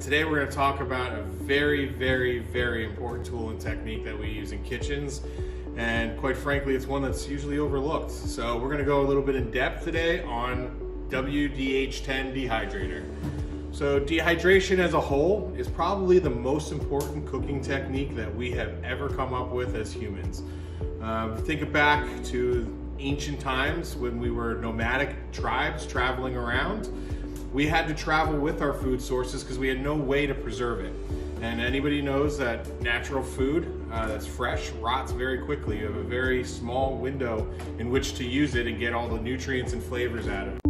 today we're going to talk about a very important tool and technique that we use in kitchens, and quite frankly it's one that's usually overlooked. So we're going to go a little bit in depth today on WDH10 Dehydrator. So dehydration as a whole is probably the most important cooking technique that we have ever come up with as humans. Think back to ancient times when we were nomadic tribes traveling around. We had to travel with our food sources because we had no way to preserve it. And anybody knows that natural food that's fresh rots very quickly. You have a very small window in which to use it and get all the nutrients and flavors out of it.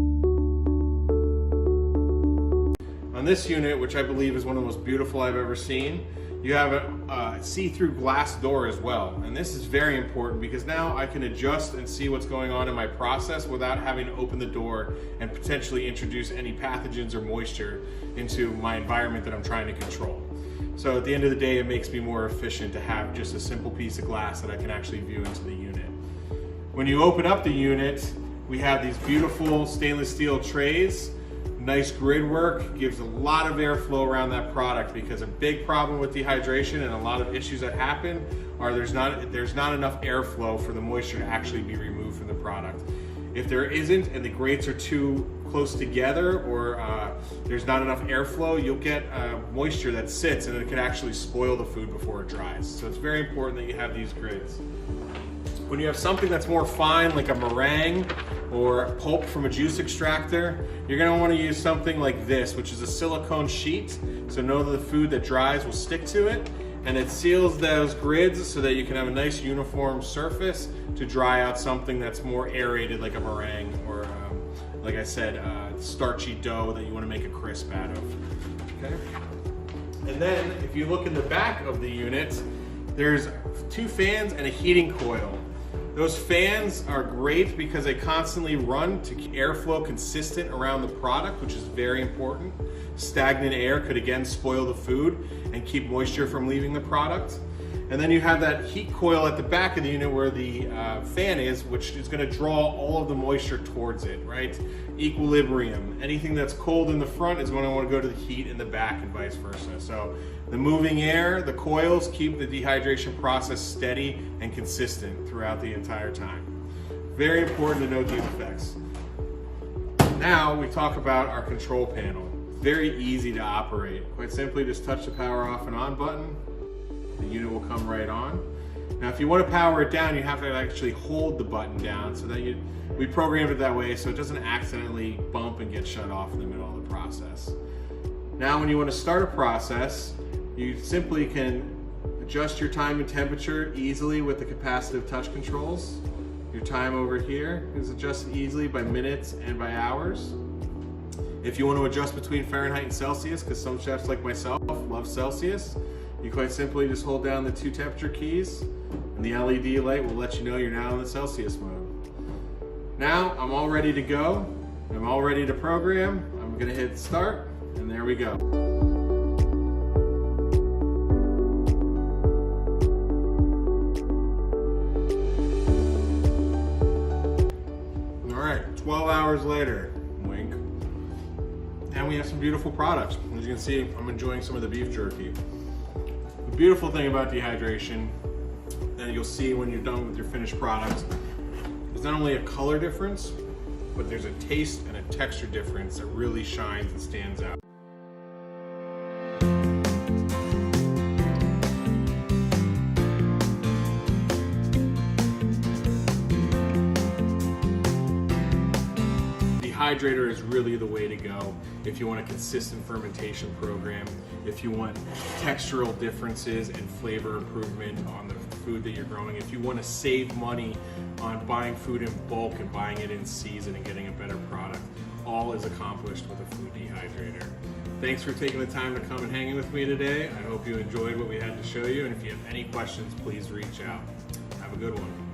On this unit, which I believe is one of the most beautiful I've ever seen, you have a see-through glass door as well. And this is very important because now I can adjust and see what's going on in my process without having to open the door and potentially introduce any pathogens or moisture into my environment that I'm trying to control. So at the end of the day, it makes me more efficient to have just a simple piece of glass that I can actually view into the unit. When you open up the unit, we have these beautiful stainless steel trays. Nice grid work, gives a lot of airflow around that product, because a big problem with dehydration and a lot of issues that happen are there's not enough airflow for the moisture to actually be removed from the product. If there isn't and the grates are too close together, or there's not enough airflow, you'll get moisture that sits and it can actually spoil the food before it dries. So it's very important that you have these grids. When you have something that's more fine, like a meringue or pulp from a juice extractor, you're going to want to use something like this, which is a silicone sheet, so know that the food that dries will stick to it, and it seals those grids so that you can have a nice uniform surface to dry out something that's more aerated, like a meringue, or like I said, starchy dough that you want to make a crisp out of. Okay? And then if you look in the back of the unit, there's 2 fans and a heating coil. Those fans are great because they constantly run to keep airflow consistent around the product, which is very important. Stagnant air could again spoil the food and keep moisture from leaving the product. And then you have that heat coil at the back of the unit where the fan is, which is going to draw all of the moisture towards it, right? Equilibrium. Anything that's cold in the front is going to want to go to the heat in the back, and vice versa. So the moving air, the coils, keep the dehydration process steady and consistent throughout the entire time. Very important to note these effects. Now we talk about our control panel. Very easy to operate. Quite simply, just touch the power off and on button. The unit will come right on. Now if you want to power it down, you have to actually hold the button down, so that we programmed it that way so it doesn't accidentally bump and get shut off in the middle of the process. Now when you want to start a process, you simply can adjust your time and temperature easily with the capacitive touch controls. Your time over here is adjusted easily by minutes and by hours. If you want to adjust between Fahrenheit and Celsius, because some chefs like myself love Celsius, you quite simply just hold down the 2 temperature keys and the LED light will let you know you're now in the Celsius mode. Now I'm all ready to go. I'm all ready to program. I'm going to hit start, and there we go. All right, 12 hours later, wink. And we have some beautiful products. As you can see, I'm enjoying some of the beef jerky. The beautiful thing about dehydration that you'll see when you're done with your finished product is not only a color difference, but there's a taste and a texture difference that really shines and stands out. Dehydrator is really the way to go if you want a consistent fermentation program, if you want textural differences and flavor improvement on the food that you're growing, if you want to save money on buying food in bulk and buying it in season and getting a better product. All is accomplished with a food dehydrator. Thanks for taking the time to come and hang with me today. I hope you enjoyed what we had to show you, and if you have any questions, please reach out. Have a good one.